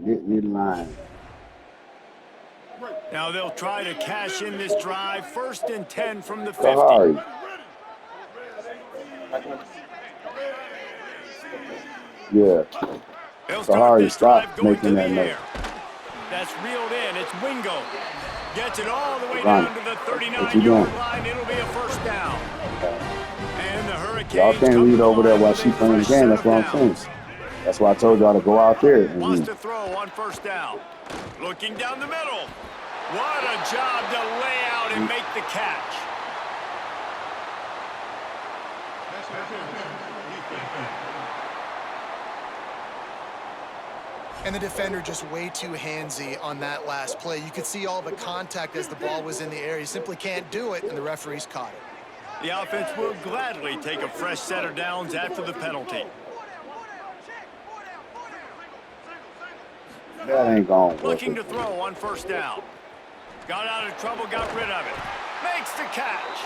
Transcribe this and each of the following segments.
Get me the line. Now they'll try to cash in this drive. 1st and 10 from the 50. Sorry. Yeah. They'll start Sahari, this stop drive going to making the that noise. air. That's reeled in. It's Wingo. Gets it all the way Ronnie, down to the what you 39-yard doing? line. It'll be a 1st down. And the Hurricanes Y'all can't come read to the over there line while with she a playing the fresh game. set That's of what I'm saying. downs. That's why I told y'all to go out there and Wants to throw on 1st down. Looking down the middle. What a job to lay out and make the catch. And the defender just way too handsy on that last play. You could see all the contact as the ball was in the air. He simply can't do it, and the referee's caught it. The offense will gladly take a fresh set of downs after the penalty. that ain't gonna work. Looking to throw on 1st down. Got out of trouble, got rid of it. Makes the catch.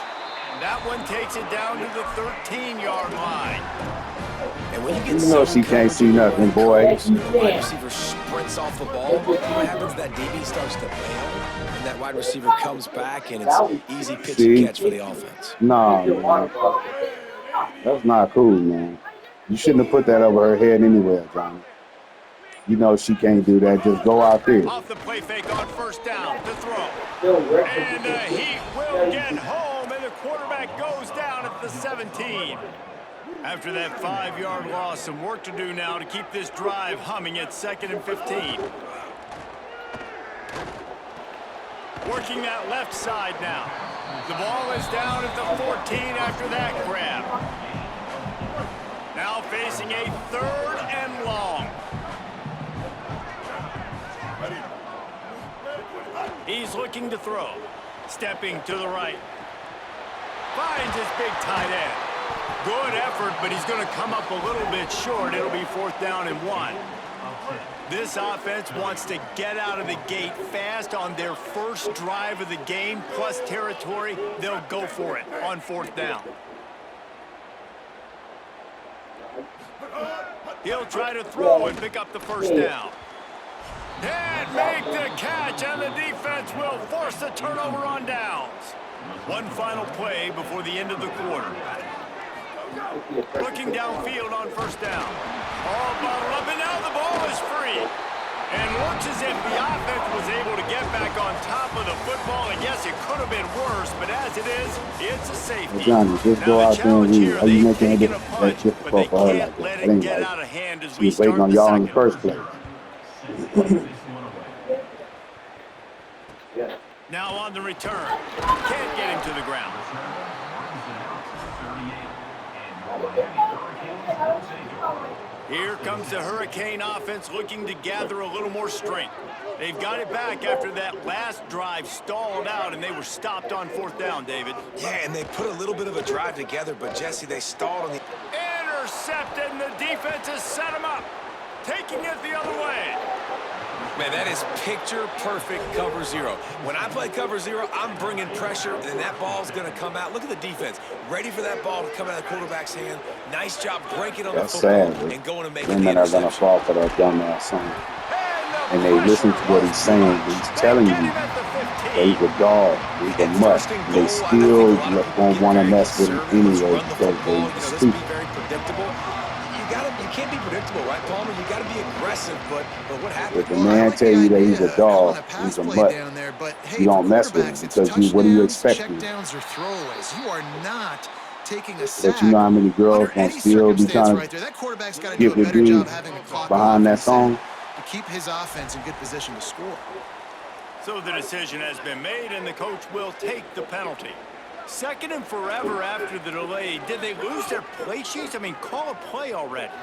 That one takes it down to the 13-yard line. And when you get You know she can't see nothing, boy. the wide receiver sprints off the ball, what happens? That DB starts to bail, and that wide receiver comes back, and it's easy pitch and catch for the offense. No, man. That's not cool, man. You shouldn't have put that over her head anywhere, Johnny. You know she can't do that. Just go out there. Off the play fake on 1st down to throw. And he will get home, and the quarterback goes down at the 17. After that 5-yard loss, some work to do now to keep this drive humming at 2nd and 15. Working that left side now. The ball is down at the 14 after that grab. Now facing a 3rd and long. He's looking to throw. Stepping to the right. Finds his big tight end. Good effort, but he's going to come up a little bit short. It'll be 4th down and 1. This offense wants to get out of the gate fast on their first drive of the game, plus territory. They'll go for it on 4th down. He'll try to throw and pick up the 1st down. And make the catch, and the defense will force the turnover on downs. One final play before the end of the quarter. Looking downfield on 1st down. All bottled up, and now the ball is free. And looks as if the offense was able to get back on top of the football. And yes, it could have been worse, but as it is, it's a safety. Hey, Johnny, just go out there and read. Are you making that difficult for her like that? That ain't right. She was waiting on y'all in the first place. Now on the return. Can't get him to the ground. Here comes the Hurricane offense looking to gather a little more strength. They've got it back after that last drive stalled out, and they were stopped on 4th down, David. Yeah, and they put a little bit of a drive together, but, Jesse, they stalled on the... Intercepted, and the defense has set him up. Taking it the other way. Man, that is picture-perfect cover zero. When I play cover zero, I'm bringing pressure, and that ball's going to come out. Look at the defense. Ready for that ball to come out of the quarterback's hand. Nice job breaking on the football and going and making the interception. Women are going to fall for that dumbass son. And they listen to what he's saying. He's telling you that he's a dog. He's a mutt. They still going to want to mess with him anyway because they're stupid. Very predictable. You can't be predictable, right, Palmer? You got to be aggressive, but what happens? If the man tell you that he's a dog, he's a mutt, you don't mess with him because what do you expect? Checkdowns or throwaways. You are not taking a sack. But you know how many girls gonna still be trying to give the dude behind that song? To keep his offense in good position to score. So the decision has been made, and the coach will take the penalty. 2nd and forever after the delay. Did they lose their play sheets? I mean, call a play already.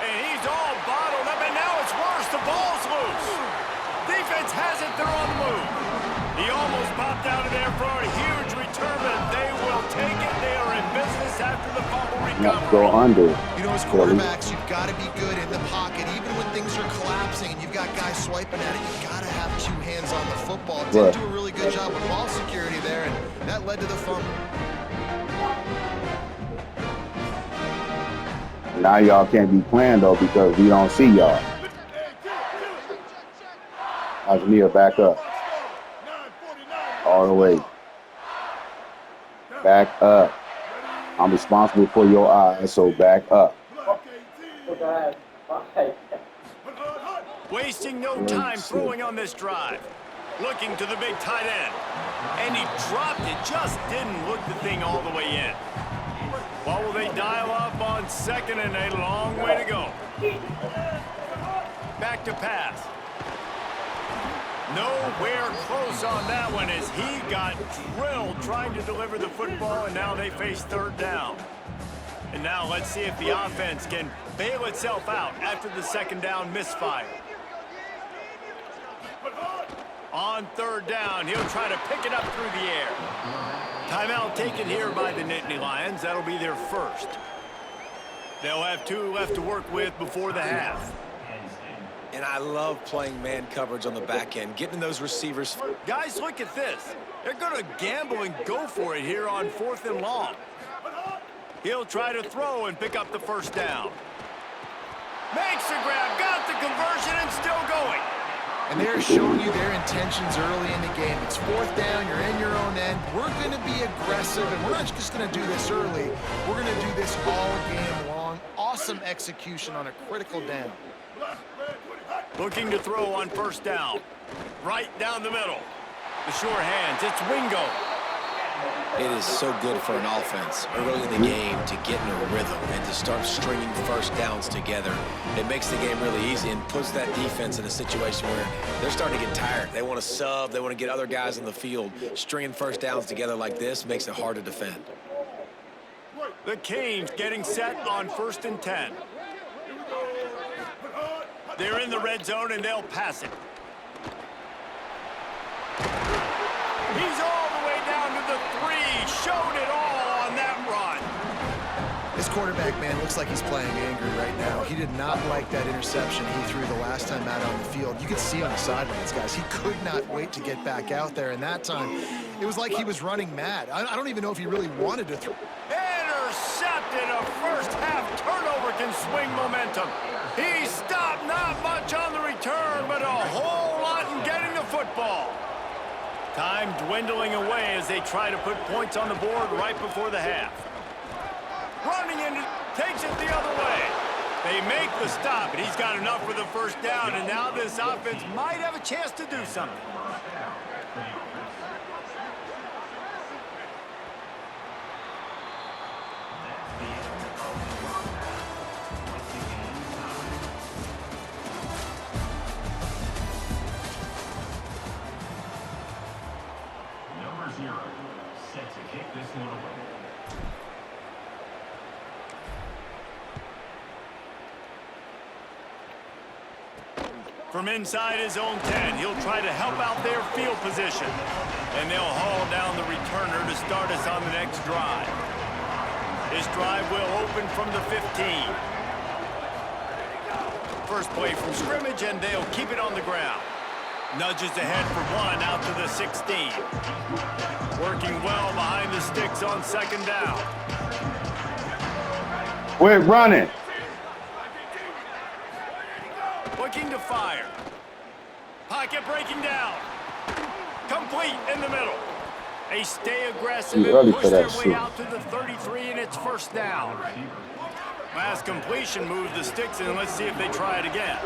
And he's all bottled up, and now it's worse. The ball's loose. Defense has it. They're on the move. He almost popped out of there for a huge return, but they will take it. They are in business after the fumble recovery. Go under. You know, as quarterbacks, you've got to be good in the pocket. Even when things are collapsing and you've got guys swiping at it, you've got to have 2 hands on the football. Did do a really good job with ball security there, and that led to the fumble. Now y'all can't be playing, though, because we don't see y'all. Ajamir, back up. All the way. Back up. I'm responsible for your eyes, so back up. Wasting no time throwing on this drive. Looking to the big tight end. And he dropped it, just didn't look the thing all the way in. What will they dial up on 2nd and a long way to go? Back to pass. Nowhere close on that one as he got drilled trying to deliver the football, and now they face 3rd down. And now let's see if the offense can bail itself out after the 2nd down misfire. On 3rd down, he'll try to pick it up through the air. Timeout taken here by the Nittany Lions. That'll be their first. They'll have 2 left to work with before the half. And I love playing man coverage on the back end, getting those receivers. Guys, look at this. They're going to gamble and go for it here on 4th and long. He'll try to throw and pick up the 1st down. Makes the grab, got the conversion, and still going. And they're showing you their intentions early in the game. It's 4th down, you're in your own end. We're going to be aggressive, and we're not just going to do this early. We're going to do this all game long. Awesome execution on a critical down. Looking to throw on 1st down. Right down the middle. The sure hands, it's Wingo. It is so good for an offense early in the game to get in a rhythm and to start stringing 1st downs together. It makes the game really easy and puts that defense in a situation where they're starting to get tired. They want to sub. They want to get other guys in the field. Stringing 1st downs together like this makes it hard to defend. The Canes getting set on 1st and 10. They're in the red zone, and they'll pass it. He's all the way down to the 3. Showed it all on that run. This quarterback, man, looks like he's playing angry right now. He did not like that interception he threw the last time out on the field. You could see on the sidelines, guys. He could not wait to get back out there, and that time, it was like he was running mad. I don't even know if he really wanted to throw. Intercepted. A 1st half turnover can swing momentum. He stopped not much on the return, but a whole lot in getting the football. Time dwindling away as they try to put points on the board right before the half. Running in, takes it the other way. They make the stop, and he's got enough for the 1st down, and now this offense might have a chance to do something. From inside his own 10, he'll try to help out their field position. And they'll haul down the returner to start us on the next drive. This drive will open from the 15. First play from scrimmage, and they'll keep it on the ground. Nudges ahead for 1 out to the 16. Working well behind the sticks on 2nd down. We're running. Looking to fire. Pocket breaking down. Complete in the middle. They stay aggressive and push their way out to the 33, and it's 1st down. Last completion moved the sticks, and let's see if they try it again.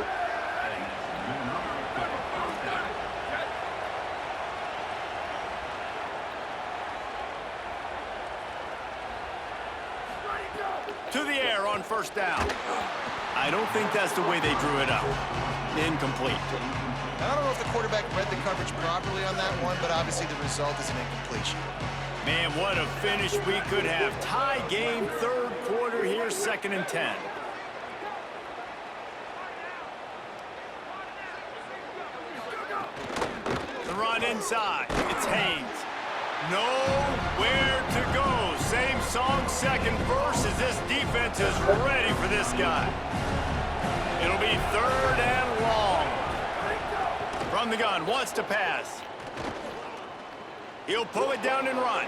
To the air on 1st down. I don't think that's the way they drew it up. Incomplete. I don't know if the quarterback read the coverage properly on that one, but obviously the result is an incompletion. Man, what a finish we could have. Tie game, 3rd quarter here, 2nd and 10. The run inside. It's Haynes. Nowhere to go. Same song, 2nd verse, as this defense is ready for this guy. It'll be 3rd and long. From the gun, wants to pass. He'll pull it down and run.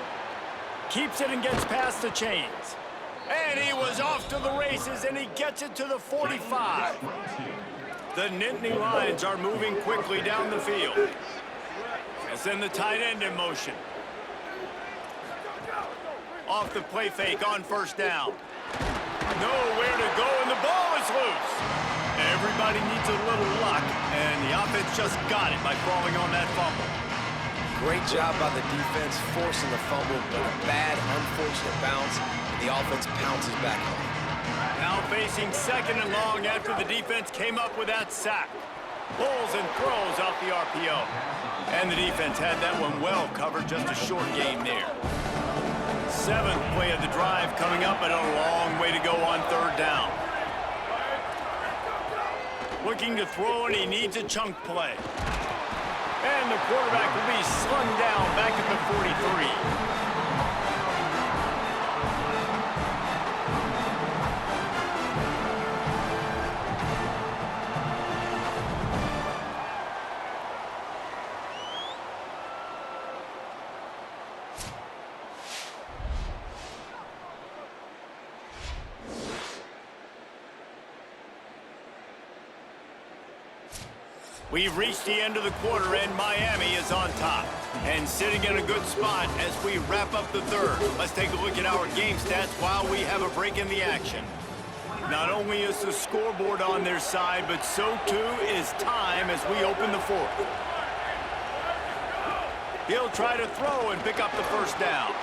Keeps it and gets past the chains. And he was off to the races, and he gets it to the 45. The Nittany Lions are moving quickly down the field. And send the tight end in motion. Off the play fake on first down. Nowhere to go, and the ball is loose. Everybody needs a little luck, and the offense just got it by falling on that fumble. Great job by the defense forcing the fumble, but a bad, unfortunate bounce, and the offense pounces back on it. Now facing second and long after the defense came up with that sack. Pulls and throws off the RPO. And the defense had that one well covered, just a short gain there. Seventh play of the drive coming up, and a long way to go on third down. Looking to throw, and he needs a chunk play. And the quarterback will be slung down back at the 43. We've reached the end of the quarter, and Miami is on top and sitting in a good spot as we wrap up the third. Let's take a look at our game stats while we have a break in the action. Not only is the scoreboard on their side, but so too is time as we open the fourth. He'll try to throw and pick up the first down.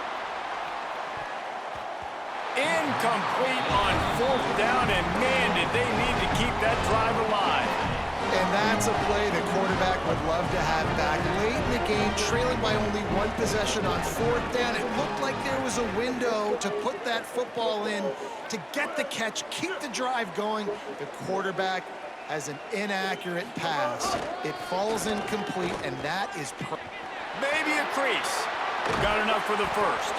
Incomplete on fourth down, and man, did they need to keep that drive alive. And that's a play the quarterback would love to have back. Late in the game, trailing by only one possession on fourth down, it looked like there was a window to put that football in, to get the catch, keep the drive going. The quarterback has an inaccurate pass. It falls incomplete, and that is maybe a crease. Got enough for the first.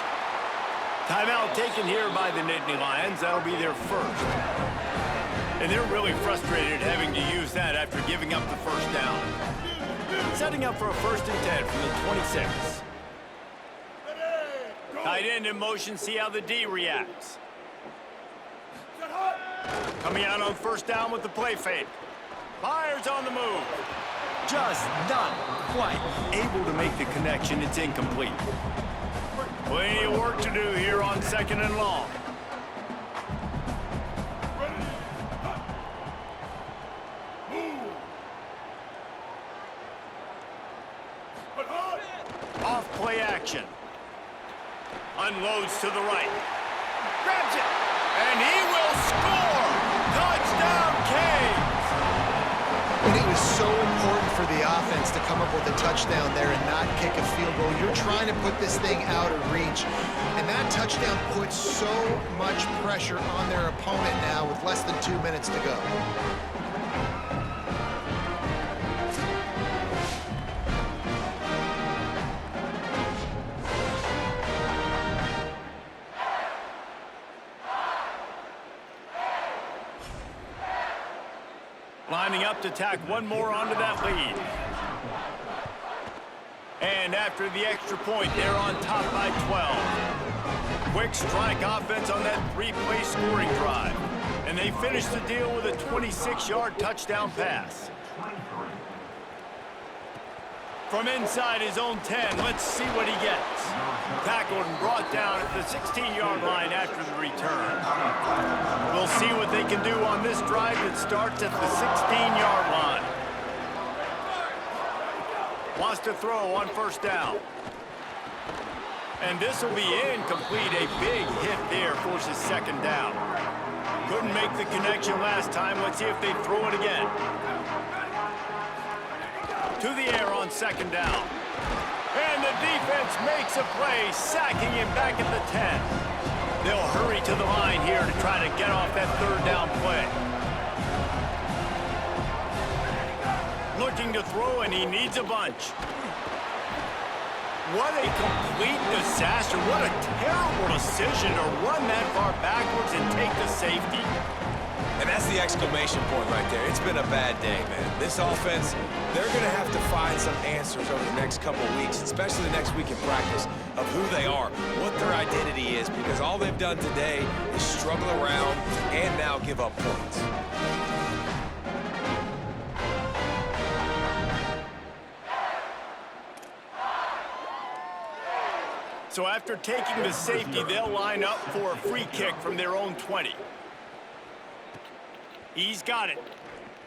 Timeout taken here by the Nittany Lions. That'll be their first. And they're really frustrated having to use that after giving up the first down. Setting up for a 1st and 10 from the 26. Tight end in motion, see how the D reacts. Coming out on first down with the play fake. Fires on the move. Just not quite able to make the connection. It's incomplete. Plenty of work to do here on second and long. Off play action. Unloads to the right. Grabs it. And he will score. Touchdown, Canes. And it was so important for the offense to come up with a touchdown there and not kick a field goal. You're trying to put this thing out of reach. And that touchdown puts so much pressure on their opponent now with less than 2 minutes to go. Lining up to tack one more onto that lead. And after the extra point, they're on top by 12. Quick strike offense on that 3-play scoring drive. And they finish the deal with a 26-yard touchdown pass. From inside his own 10, let's see what he gets. Tackled and brought down at the 16-yard line after the return. We'll see what they can do on this drive that starts at the 16-yard line. Wants to throw on first down. And this will be incomplete. A big hit there forces second down. Couldn't make the connection last time. Let's see if they throw it again. To the air on second down. And the defense makes a play, sacking him back at the 10. They'll hurry to the line here to try to get off that third down play. Looking to throw, and he needs a bunch. What a complete disaster. What a terrible decision to run that far backwards and take the safety. And that's the exclamation point right there. It's been a bad day, man. This offense, they're going to have to find some answers over the next couple of weeks, especially the next week in practice, of who they are, what their identity is, because all they've done today is struggle around and now give up points. So after taking the safety, they'll line up for a free kick from their own 20. He's got it.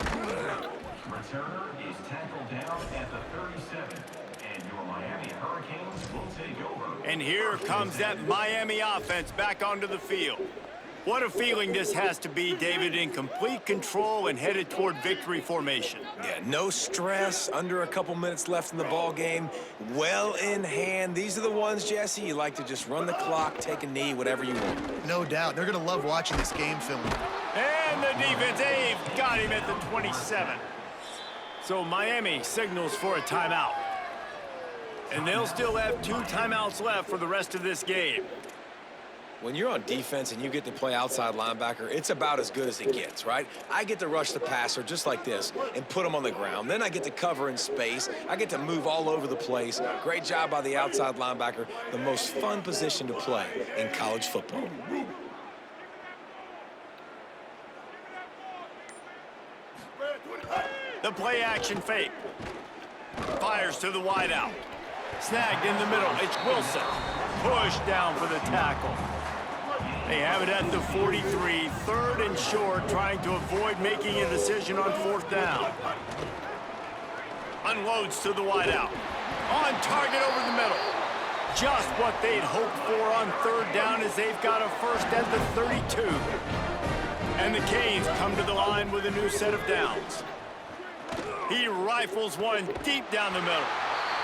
Returner is tackled down at the 37, and your Miami Hurricanes will take over. And here comes that Miami offense back onto the field. What a feeling this has to be, David, in complete control and headed toward victory formation. Yeah, no stress, under a couple minutes left in the ball game, well in hand. These are the ones, Jesse, you like to just run the clock, take a knee, whatever you want. No doubt. They're going to love watching this game film. And the defense, they've got him at the 27. So Miami signals for a timeout. And they'll still have 2 timeouts left for the rest of this game. When you're on defense and you get to play outside linebacker, it's about as good as it gets, right? I get to rush the passer just like this and put him on the ground. Then I get to cover in space. I get to move all over the place. Great job by the outside linebacker. The most fun position to play in college football. The play action fake. Fires to the wideout. Snagged in the middle. It's Wilson. Pushed down for the tackle. They have it at the 43, 3rd and short, trying to avoid making a decision on 4th down. Unloads to the wideout. On target over the middle. Just what they'd hoped for on 3rd down as they've got a first at the 32. And the Canes come to the line with a new set of downs. He rifles one deep down the middle.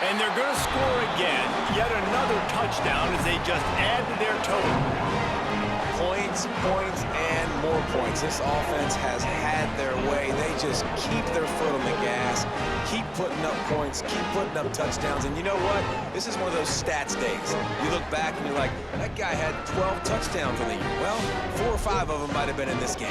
And they're going to score again. Yet another touchdown as they just add to their total. Points, points, and more points. This offense has had their way. They just keep their foot on the gas, keep putting up points, keep putting up touchdowns. And you know what? This is one of those stats days. You look back and you're like, that guy had 12 touchdowns in the year. Well, 4 or 5 of them might have been in this game.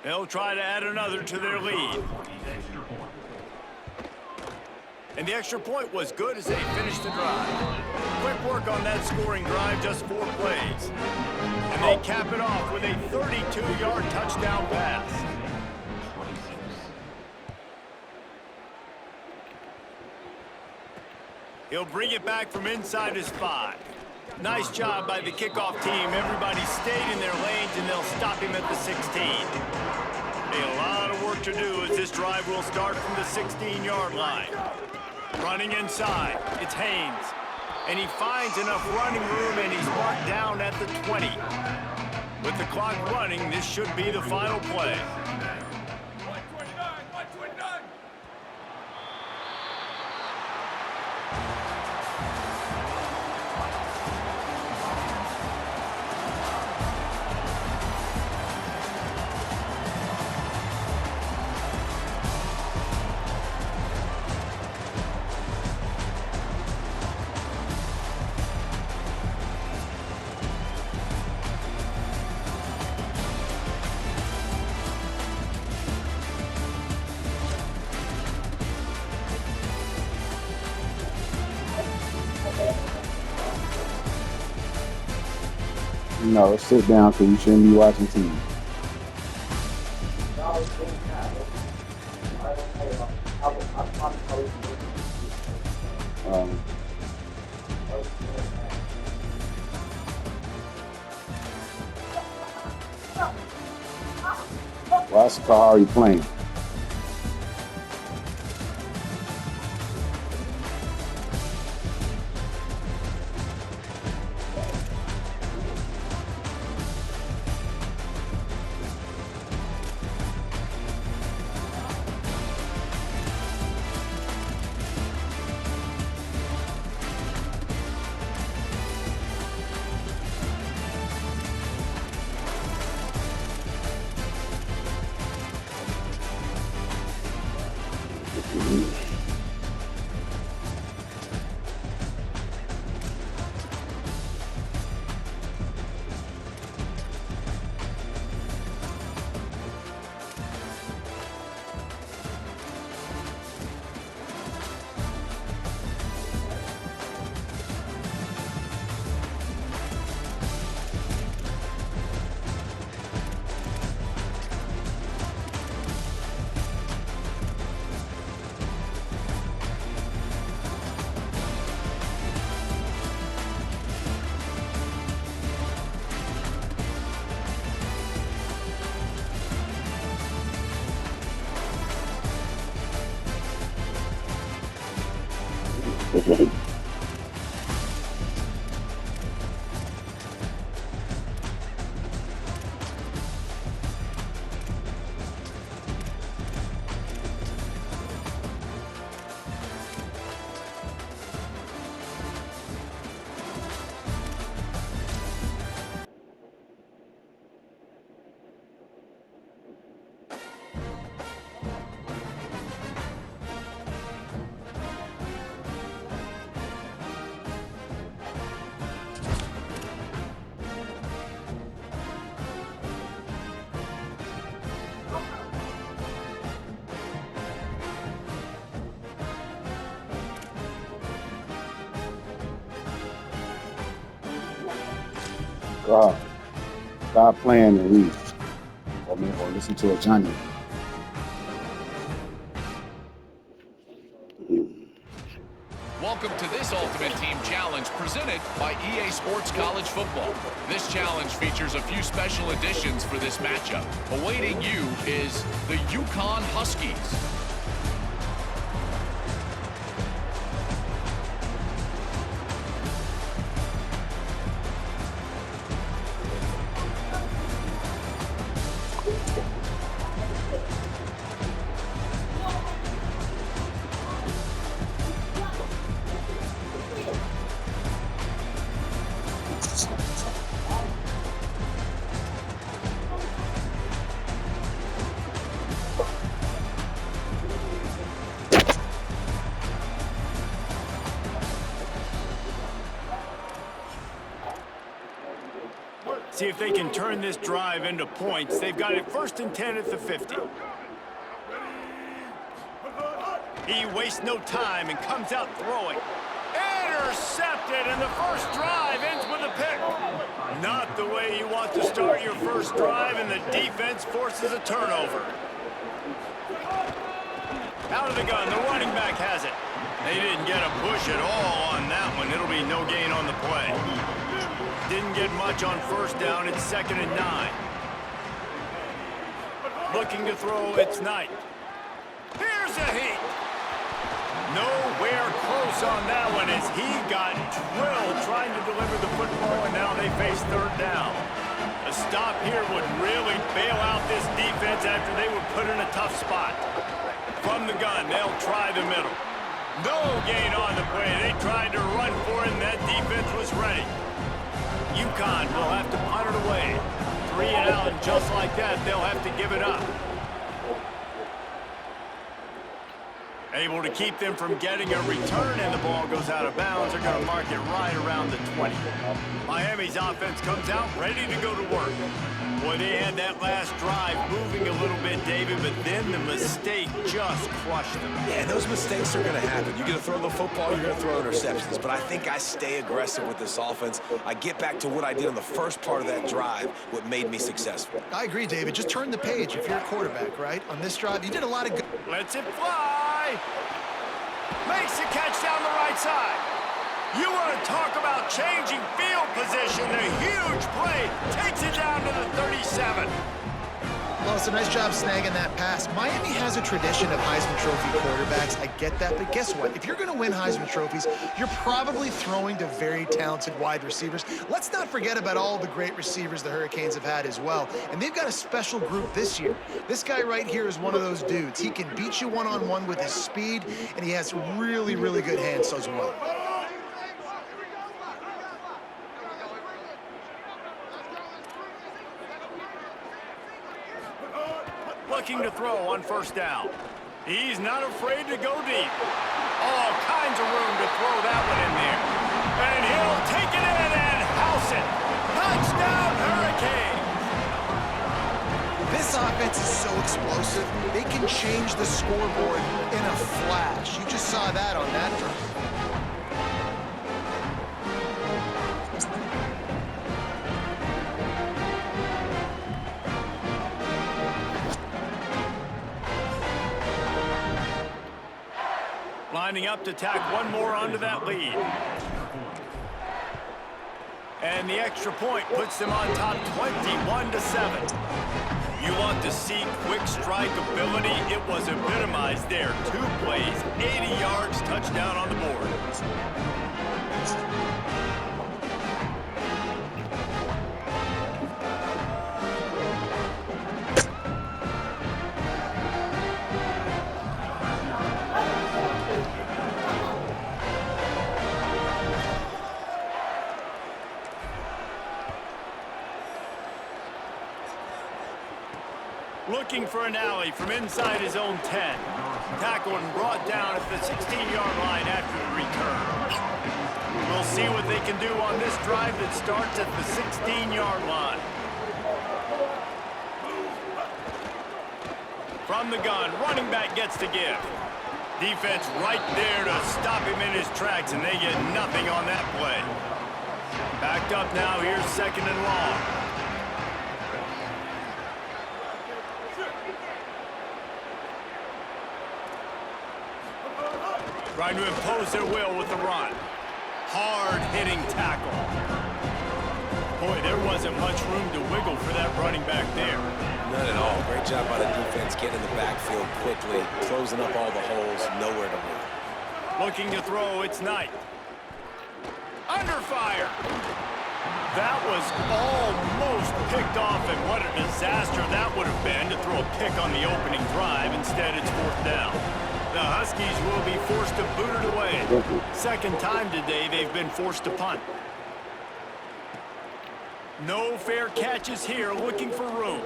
They'll try to add another to their lead. And the extra point was good as they finished the drive. Quick work on that scoring drive, just 4 plays. And they cap it off with a 32-yard touchdown pass. He'll bring it back from inside his 5. Nice job by the kickoff team. Everybody stayed in their lanes, and they'll stop him at the 16. A lot of work to do as this drive will start from the 16-yard line. Running inside, it's Haynes. And he finds enough running room, and he's marked down at the 20. With the clock running, this should be the final play. No, sit down because you shouldn't be watching TV. Why are you playing? God, stop playing and read. Or listen to a Johnny. Welcome to this Ultimate Team Challenge presented by EA Sports College Football. This challenge features a few special additions for this matchup. Awaiting you is the UConn Huskies. See if they can turn this drive into points. They've got it 1st and 10 at the 50. He wastes no time and comes out throwing. Intercepted, and the first drive ends with a pick. Not the way you want to start your first drive, and the defense forces a turnover. Out of the gun, the running back has it. They didn't get a push at all on that one. It'll be no gain on the play. Didn't get much on 1st down. It's 2nd and 9. Looking to throw, it's Knight. Here's a heat. Nowhere close on that one as he got drilled trying to deliver the football, and now they face 3rd down. A stop here would really bail out this defense after they were put in a tough spot. From the gun, they'll try the middle. No gain on the play. They tried to run for it, and that defense was ready. UConn will have to punt it away. 3 and out, and just like that, they'll have to give it up. Able to keep them from getting a return, and the ball goes out of bounds. They're going to mark it right around the 20. Miami's offense comes out ready to go to work. Boy, they had that last drive moving a little bit, David, but then the mistake just crushed them. Yeah, those mistakes are going to happen. You're going to throw the football, you're going to throw interceptions. But I think I stay aggressive with this offense. I get back to what I did on the first part of that drive, what made me successful. I agree, David. Just turn the page if you're a quarterback, right? On this drive, you did a lot of good. Lets it fly. Makes the catch down the right side. You want to talk about changing field position. A huge play takes it down to the 37. Well, it's a nice job snagging that pass. Miami has a tradition of Heisman Trophy quarterbacks. I get that, but guess what? If you're going to win Heisman Trophies, you're probably throwing to very talented wide receivers. Let's not forget about all the great receivers the Hurricanes have had as well. And they've got a special group this year. This guy right here is one of those dudes. He can beat you one-on-one with his speed, and he has really, really good hands as well. Looking to throw on 1st down. He's not afraid to go deep. All kinds of room to throw that one in there. And he'll take it in and house it. Touchdown, Hurricanes! This offense is so explosive, they can change the scoreboard in a flash. You just saw that on that drive. Lining up to tack one more onto that lead. And the extra point puts them on top 21-7. You want to see quick strike ability? It was epitomized there. 2 plays, 80 yards, touchdown on the board. Looking for an alley from inside his own 10. Tackled and brought down at the 16-yard line after the return. We'll see what they can do on this drive that starts at the 16-yard line. From the gun, running back gets to give. Defense right there to stop him in his tracks, and they get nothing on that play. Backed up now, here's 2nd and long. Trying to impose their will with the run. Hard-hitting tackle. Boy, there wasn't much room to wiggle for that running back there. None at all. Great job by the defense getting in the backfield quickly, closing up all the holes, nowhere to run. Looking to throw, it's Knight. Under fire. That was almost picked off, and what a disaster that would have been to throw a pick on the opening drive. Instead, it's 4th down. The Huskies will be forced to boot it away. 2nd time today they've been forced to punt. No fair catches here, looking for room.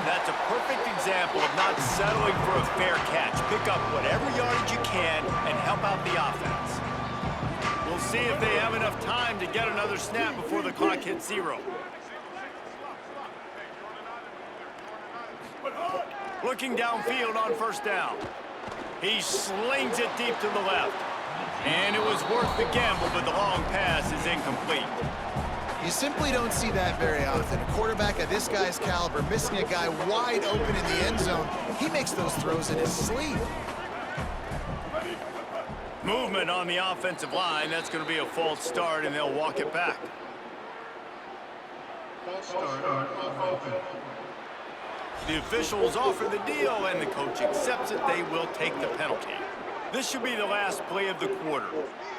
That's a perfect example of not settling for a fair catch. Pick up whatever yardage you can and help out the offense. We'll see if they have enough time to get another snap before the clock hits 0. Looking downfield on 1st down. He slings it deep to the left. And it was worth the gamble, but the long pass is incomplete. You simply don't see that very often. A quarterback of this guy's caliber missing a guy wide open in the end zone. He makes those throws in his sleep. Movement on the offensive line. That's going to be a false start, and they'll walk it back. False start on offense. The officials offer the deal, and the coach accepts it. They will take the penalty. This should be the last play of the quarter.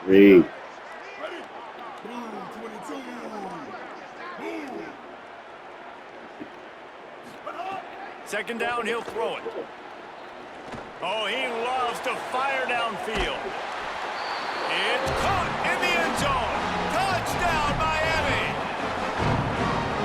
Reed. Second down, he'll throw it. Oh, he loves to fire downfield. It's caught in the end zone. Touchdown, Miami.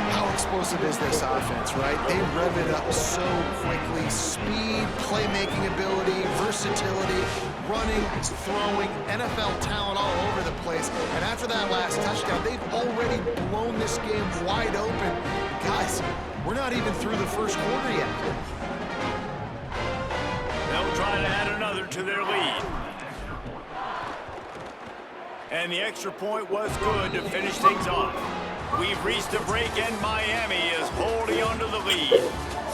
How explosive is this offense, right? They rev it up so quickly. Speed, playmaking ability, versatility, running, throwing, NFL talent all over the place. And after that last touchdown, they've already blown this game wide open. Guys, we're not even through the first quarter yet. They'll try to add another to their lead. And the extra point was good to finish things off. We've reached a break, and Miami is holding on to the lead.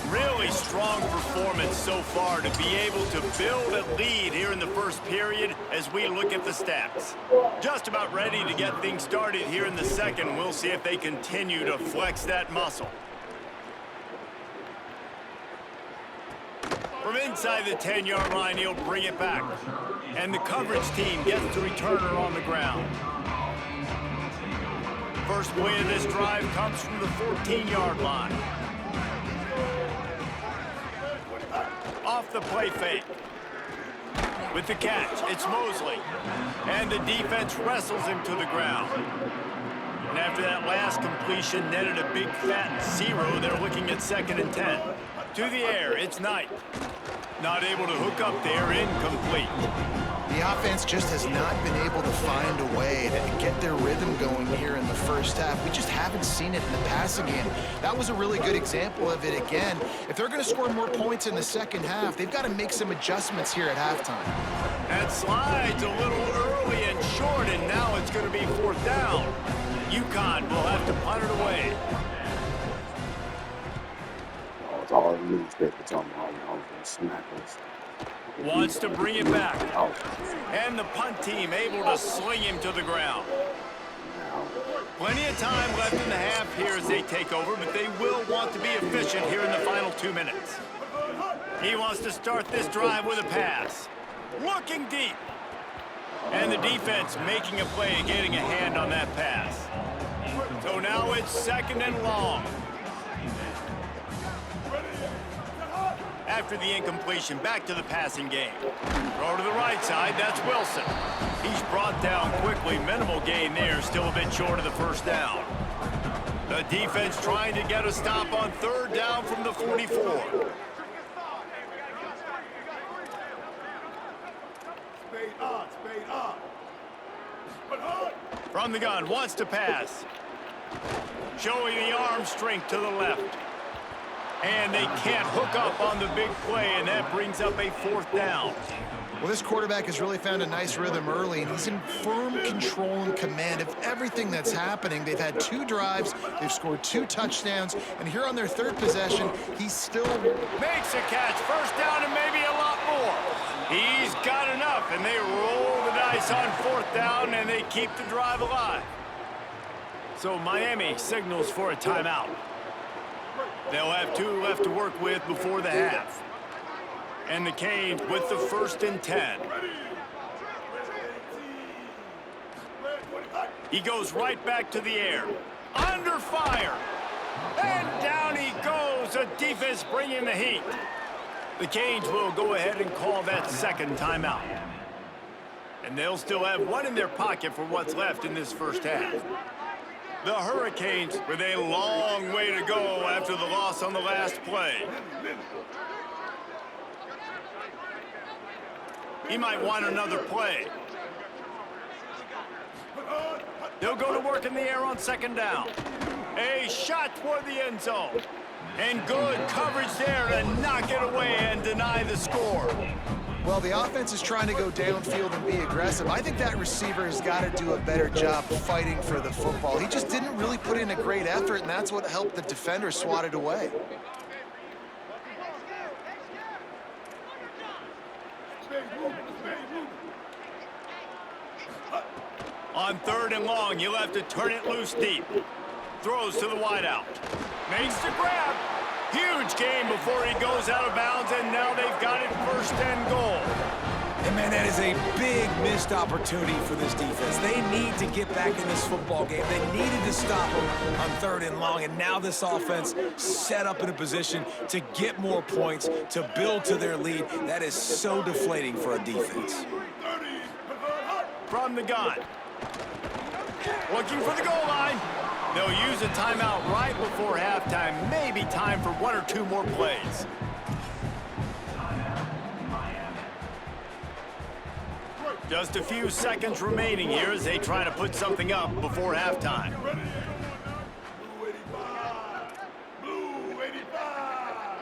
Really strong performance so far to be able to build a lead here in the first period as we look at the stats. Just about ready to get things started here in the second. We'll see if they continue to flex that muscle. From inside the 10-yard line, he'll bring it back. And the coverage team gets the returner on the ground. First play of this drive comes from the 14-yard line. Off the play fake. With the catch, it's Mosley. And the defense wrestles him to the ground. And after that last completion netted a big fat 0, they're looking at 2nd and 10. To the air, it's Knight. Not able to hook up there, incomplete. The offense just has not been able to find a way to get their rhythm going here in the first half. We just haven't seen it in the passing game. That was a really good example of it again. If they're going to score more points in the second half, they've got to make some adjustments here at halftime. That slide's a little early and short, and now it's going to be 4th down. UConn will have to punt it away. It's all newspapers on all the snappers. Wants to bring it back. And the punt team able to sling him to the ground. Plenty of time left in the half here as they take over, but they will want to be efficient here in the final 2 minutes. He wants to start this drive with a pass. Looking deep. And the defense making a play, getting a hand on that pass. So now it's 2nd and long. After the incompletion, back to the passing game. Throw to the right side, that's Wilson. He's brought down quickly, minimal gain there, still a bit short of the first down. The defense trying to get a stop on 3rd down from the 44. From the gun, wants to pass. Showing the arm strength to the left. And they can't hook up on the big play, and that brings up a 4th down. Well, this quarterback has really found a nice rhythm early, and he's in firm control and command of everything that's happening. They've had 2 drives, they've scored 2 touchdowns, and here on their 3rd possession, he still makes a catch, 1st down, and maybe a lot more. He's got enough, and they roll the dice on 4th down, and they keep the drive alive. So Miami signals for a timeout. They'll have 2 left to work with before the half. And the Canes with the 1st and 10. He goes right back to the air. Under fire. And down he goes. The defense bringing the heat. The Canes will go ahead and call that 2nd timeout. And they'll still have 1 in their pocket for what's left in this 1st half. The Hurricanes with a long way to go after the loss on the last play. He might want another play. They'll go to work in the air on 2nd down. A shot toward the end zone. And good coverage there to knock it away and deny the score. Well, the offense is trying to go downfield and be aggressive. I think that receiver has got to do a better job fighting for the football. He just didn't really put in a great effort, and that's what helped the defender swat it away. On 3rd and long, you'll have to turn it loose deep. Throws to the wideout. Makes the grab. Huge gain before he goes out of bounds, and now they've got it 1st and goal. And man, that is a big missed opportunity for this defense. They need to get back in this football game. They needed to stop them on 3rd and long, and now this offense set up in a position to get more points, to build to their lead. That is so deflating for a defense. From the gun. Looking for the goal line. They'll use a timeout right before halftime. Maybe time for 1 or 2 more plays. Just a few seconds remaining here as they try to put something up before halftime. Blue 85.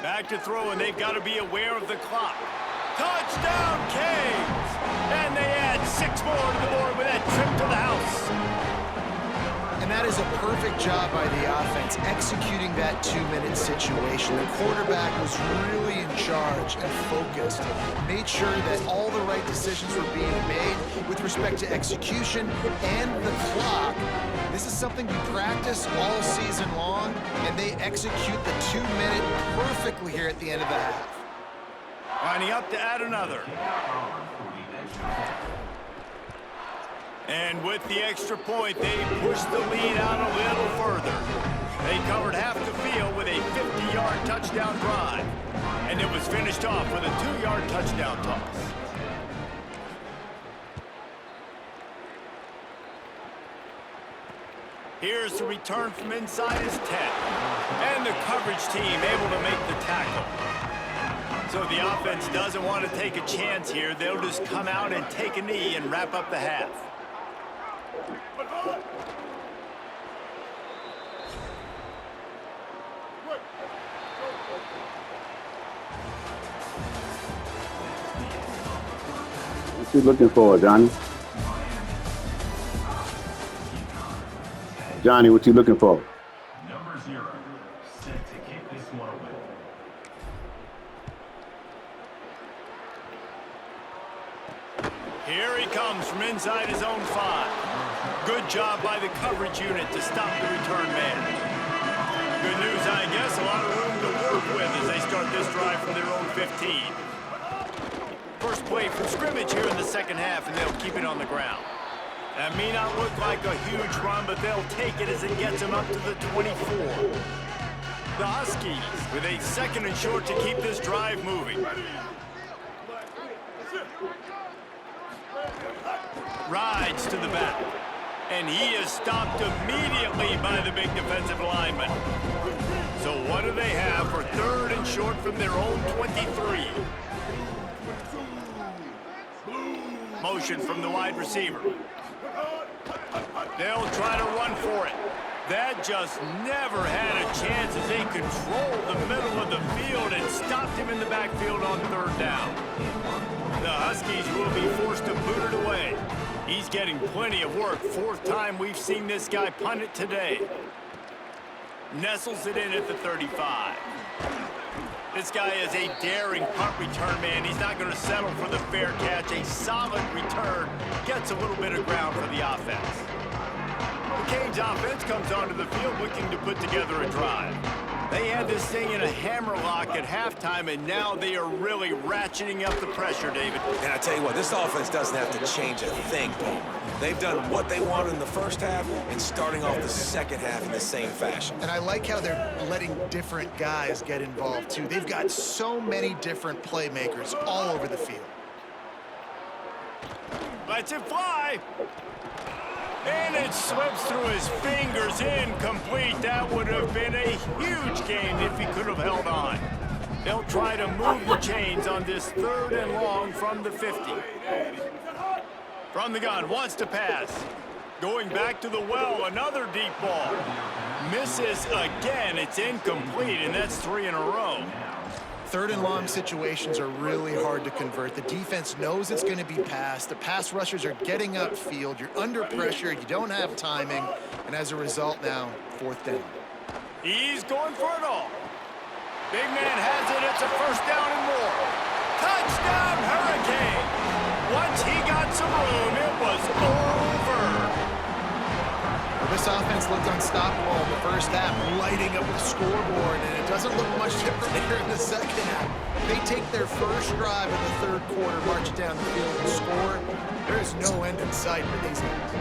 Back to throw, and they've got to be aware of the clock. Touchdown, Canes! And they add 6 more to the board with that trip to the house. And that is a perfect job by the offense, executing that 2-minute situation. The quarterback was really in charge and focused, made sure that all the right decisions were being made with respect to execution and the clock. This is something you practice all season long, and they execute the 2-minute perfectly here at the end of the half. Lining up to add another. And with the extra point, they push the lead out a little further. They covered half the field with a 50-yard touchdown drive. And it was finished off with a 2-yard touchdown toss. Here's the return from inside his 10. And the coverage team able to make the tackle. So the offense doesn't want to take a chance here. They'll just come out and take a knee and wrap up the half. What you looking for, Johnny? Johnny, what you looking for? Number 0, set to kick this one away. Here he comes from inside his own 5. Good job by the coverage unit to stop the return man. Good news, I guess, a lot of room to work with as they start this drive from their own 15. First play from scrimmage here in the second half, and they'll keep it on the ground. That may not look like a huge run, but they'll take it as it gets them up to the 24. The Huskies with a second and short to keep this drive moving. Rides to the back. And he is stopped immediately by the big defensive lineman. So what do they have for third and short from their own 23? Motion from the wide receiver. They'll try to run for it. That just never had a chance as they controlled the middle of the field and stopped him in the backfield on third down. The Huskies will be forced to boot it away. He's getting plenty of work. Fourth time we've seen this guy punt it today. Nestles it in at the 35. This guy is a daring punt return man. He's not going to settle for the fair catch. A solid return gets a little bit of ground for the offense. The Canes offense comes onto the field looking to put together a drive. They had this thing in a hammerlock at halftime, and now they are really ratcheting up the pressure, David. And I tell you what, this offense doesn't have to change a thing, Paul. They've done what they wanted in the first half and starting off the second half in the same fashion. And I like how they're letting different guys get involved, too. They've got so many different playmakers all over the field. Lets it fly. And it slips through his fingers, incomplete. That would have been a huge gain if he could have held on. They'll try to move the chains on this third and long from the 50. From the gun, wants to pass. Going back to the well, another deep ball. Misses again, it's incomplete, and that's 3 in a row. Third and long situations are really hard to convert. The defense knows it's going to be passed. The pass rushers are getting upfield. You're under pressure. You don't have timing. And as a result now, fourth down. He's going for it all. Big man has it. It's a first down and more. Touchdown, Hurricane. Once he got some room, it was over. Well, this offense looked unstoppable in the first half, lighting up the scoreboard, and it doesn't look much different here in the second half. They take their first drive in the third quarter, march down the field and score. There is no end in sight for these guys.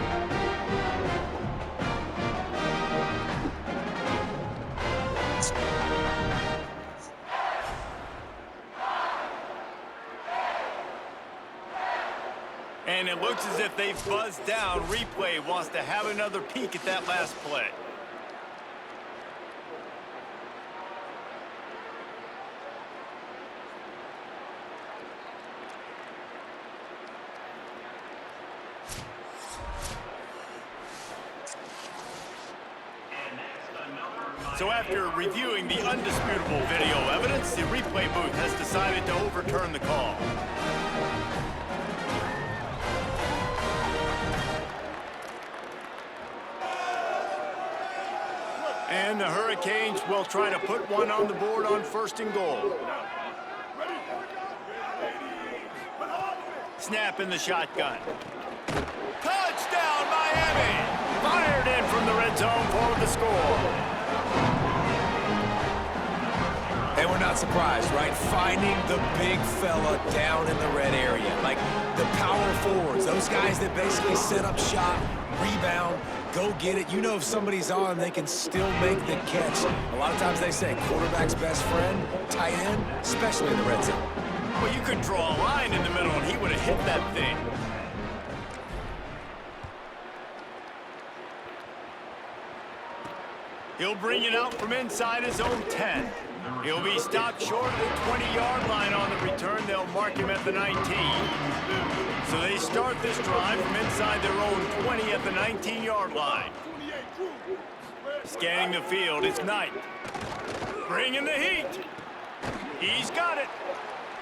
And it looks as if they've buzzed down. Replay wants to have another peek at that last play. So after reviewing the undisputable video evidence, the replay booth has decided to overturn the call. And the Hurricanes will try to put one on the board on first and goal. Snap in the shotgun. Touchdown, Miami! Fired in from the red zone for the score. And we're not surprised, right? Finding the big fella down in the red area. Like the power forwards, those guys that basically set up shop, rebound, go get it. You know if somebody's on, they can still make the catch. A lot of times they say quarterback's best friend, tight end, especially in the red zone. Well, you could draw a line in the middle, and he would have hit that thing. He'll bring it out from inside his own 10. He'll be stopped short of the 20-yard line on the return. They'll mark him at the 19. So they start this drive from inside their own 20 at the 19-yard line. Scanning the field, it's Knight. Bringing the heat. He's got it.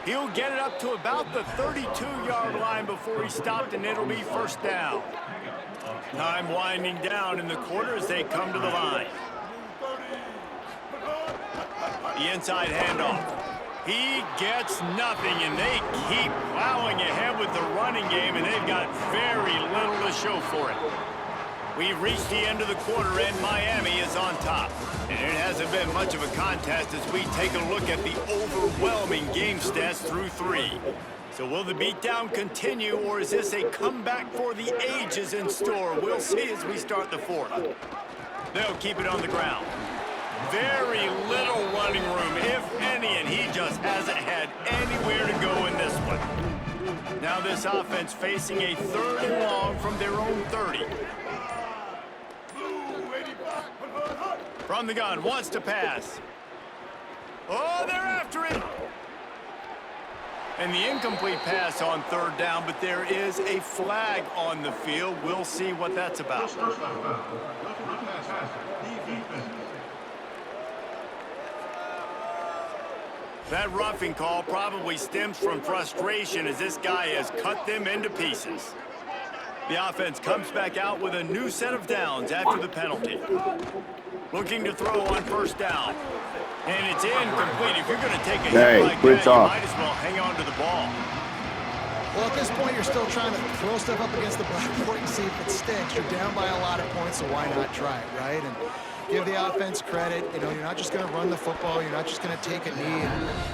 He'll get it up to about the 32-yard line before he's stopped, and it'll be first down. Time winding down in the quarter as they come to the line. The inside handoff. He gets nothing, and they keep plowing ahead with the running game, and they've got very little to show for it. We've reached the end of the quarter, and Miami is on top. And it hasn't been much of a contest as we take a look at the overwhelming game stats through 3. So will the beatdown continue, or is this a comeback for the ages in store? We'll see as we start the 4th. They'll keep it on the ground. Very little running room, if any, and he just hasn't had anywhere to go in this one. Now this offense facing a 3rd and long from their own 30. From the gun, wants to pass. Oh, they're after it. And the incomplete pass on 3rd down, but there is a flag on the field. We'll see what that's about. That roughing call probably stems from frustration as this guy has cut them into pieces. The offense comes back out with a new set of downs after the penalty. Looking to throw on 1st down. And it's incomplete. If you're going to take a hit like that, you might as well hang on to the ball. Well, at this point, you're still trying to throw stuff up against the blackboard and see if it sticks. You're down by a lot of points, so why not try it, right? And give the offense credit. You know, you're not just going to run the football. You're not just going to take a knee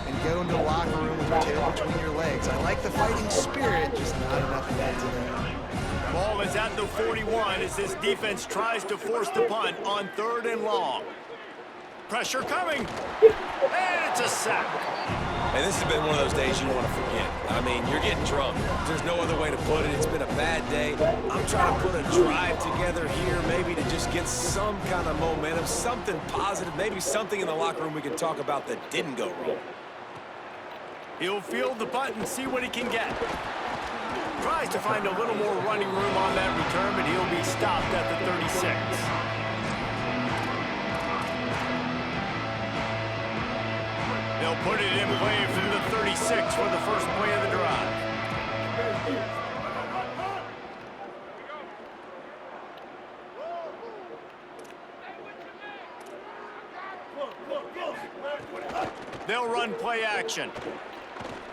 and go into the locker room with your tail between your legs. I like the fighting spirit, just not enough of that today. Ball is at the 41 as this defense tries to force the punt on 3rd and long. Pressure coming, and it's a sack. And this has been one of those days you want to forget. I mean, you're getting drunk. There's no other way to put it. It's been a bad day. I'm trying to put a drive together here, maybe to just get some kind of momentum, something positive, maybe something in the locker room we can talk about that didn't go wrong. He'll field the punt and see what he can get. Tries to find a little more running room on that return, but he'll be stopped at the 36. They'll put it in play from the 36 for the first play of the drive. They'll run play action.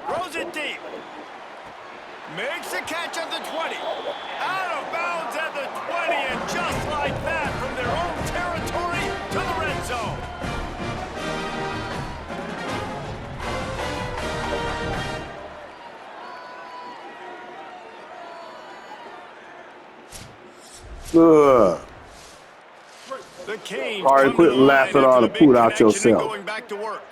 Throws it deep. Makes a catch at the 20. Out of bounds at the 20, and just like that, from their own territory to the red zone. The Canes all right, quit laughing all the food out yourself. Going back to work.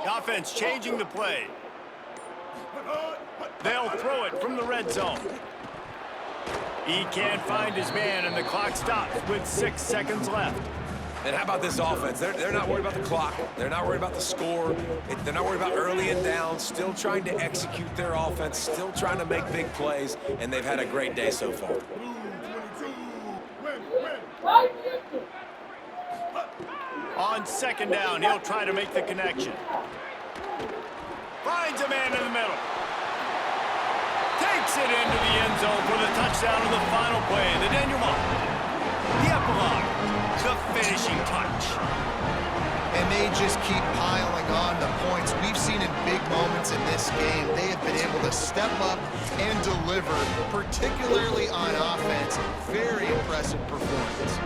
The offense changing the play. They'll throw it from the red zone. He can't find his man, and the clock stops with 6 seconds left. And how about this offense? They're not worried about the clock. They're not worried about the score. They're not worried about early and down. Still trying to execute their offense. Still trying to make big plays. And they've had a great day so far. On 2nd down, he'll try to make the connection. Finds a man in the middle. Takes it into the end zone for the touchdown of the final play. The denouement. The epilogue. The finishing touch. And they just keep piling on the points. We've seen in big moments in this game, they have been able to step up and deliver, particularly on offense. Very impressive performance.